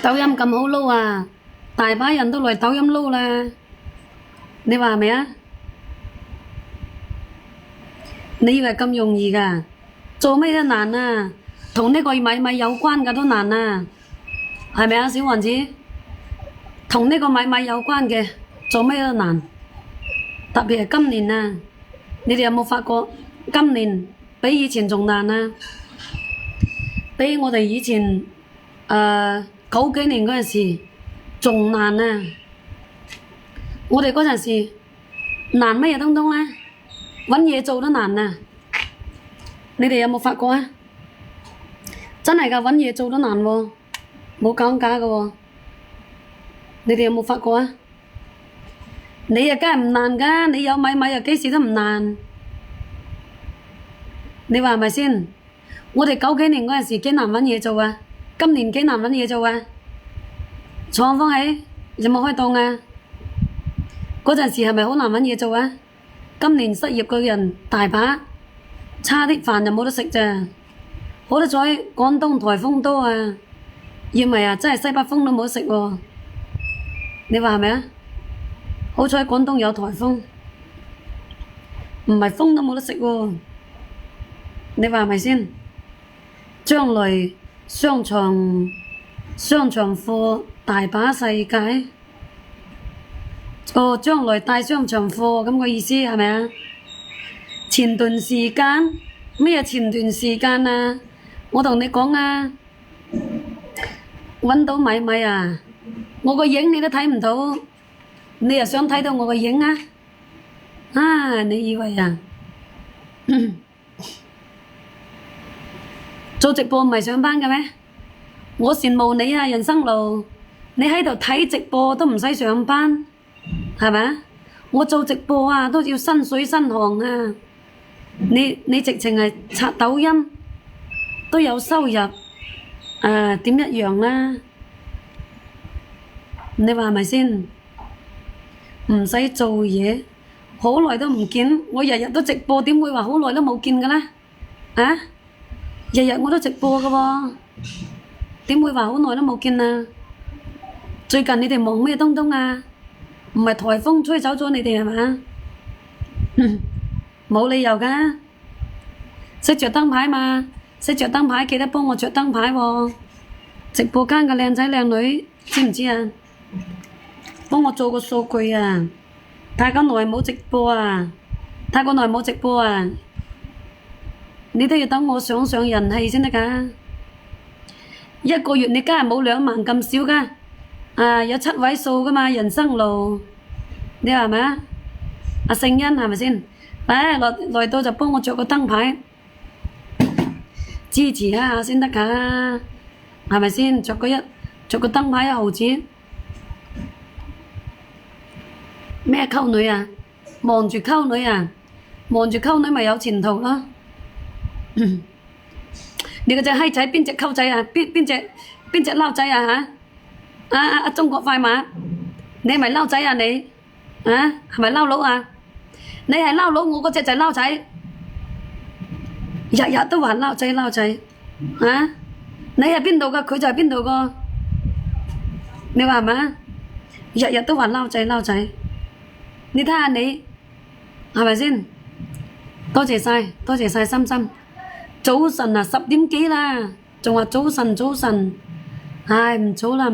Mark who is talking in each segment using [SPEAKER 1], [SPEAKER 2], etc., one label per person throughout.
[SPEAKER 1] 抖音咁好撈啊，大把人都嚟抖音撈啦，你話係咪啊？你以為咁容易㗎？做咩都難啊，同呢個米米有關嘅都難啊，係咪啊，小王子？同呢個米米有關嘅，做咩都難。特別係今年啊，你哋有冇發覺今年比以前仲難啊？比我哋以前九幾年嗰陣時仲難啊！我哋嗰陣時難乜嘢東東啊？搵嘢做都難啊！你哋有冇發覺啊？真係㗎，搵嘢做都難喎，冇講假㗎喎。你哋有冇發覺啊？你啊梗係唔難㗎，你有米米啊幾時都唔難。你話係咪先？我哋九幾年嗰陣時幾難搵嘢做啊，今年幾難搵嘢做啊？創豐喜有冇開檔啊？嗰陣時係咪好難搵嘢做啊？今年失業嘅人大把，差啲飯就冇得食咋。好得彩廣東颱風多啊，要唔係啊真係西北風都冇得食喎。你話係咪啊？好彩廣東有颱風，唔係風都冇得食喎。你話係咪先？將來商場貨大把世界。哦，將來大商場貨咁嘅意思係咪啊？前段時間咩前段時間啊？我同你講啊，搵到米米啊，我個影你都睇唔到，你又想睇到我個影啊？啊，你以為啊？做直播唔係上班嘅咩？我羨慕你啊，人生路，你喺度睇直播都唔使上班。係咪啊？我做直播啊，都要身水身汗啊！你直情係刷抖音都有收入，點一樣啦？你話係咪先？唔使做嘢，好耐都唔見，我日日都直播，點會話好耐都冇見㗎啦？啊！日日我都直播㗎喎，點會話好耐都冇見啊？最近你哋忙咩東東啊？唔係颱風吹走咗你哋係嘛？冇理由㗎，識着燈牌嘛，識着燈牌記得幫我着燈牌喎。直播間嘅靚仔靚女知唔知啊？幫我做個數據啊！太久耐冇直播啊！太久耐冇直播啊！你都要等我上人氣先得㗎。一個月你梗係冇2萬咁少㗎。有7位數㗎嘛，人生路，你話係咪啊？阿聖恩係咪先？來到就幫我着個燈牌，支持一下先得㗎，係咪先？着個燈牌1毫子，咩溝女啊？望住溝女啊？望住溝女咪有前途咯。你嗰隻閪仔邊隻溝仔啊？邊隻撈仔啊嚇？中國快馬，你係咪撈仔啊你？係咪撈佬啊？你係撈佬，我嗰隻就係撈仔，日日都話撈仔。你係邊度㗎？佢就係邊度個？你話係咪啊？日日都話撈仔，你睇下你係咪先？多謝晒心心。早晨啊，10點幾啦，仲話早晨。唉，唔早啦，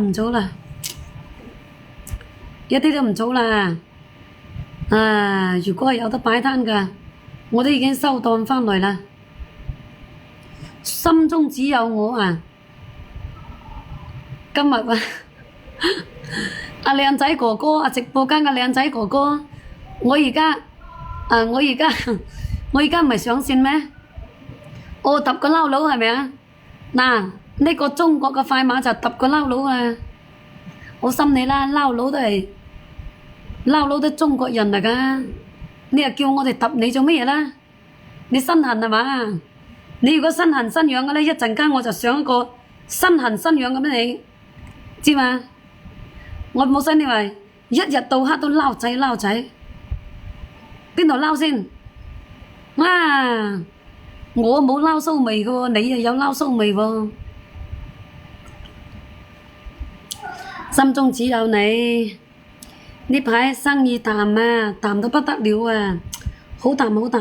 [SPEAKER 1] 一啲都唔早啦。如果係有得擺攤㗎，我都已經收檔返嚟啦。心中只有我啊！今日啊，阿靚仔哥哥，直播間嘅靚仔哥哥，我而家唔係上線咩？我揼個撈佬係咪啊？嗱。呢個中國嘅快馬就揼個撈佬啊！我心你啦，撈佬都中國人嚟㗎，你又叫我哋揼你做乜嘢啦？你身痕係嘛？你如果身痕身癢嘅咧，一陣間我就上一個身痕身癢嘅俾你，知嘛？我冇使你話一日到黑都撈仔，邊度撈先？我冇撈騷味嘅喎，你又有撈騷味喎。心中只有你。呢排生意淡啊，淡到不得了啊，好淡好淡。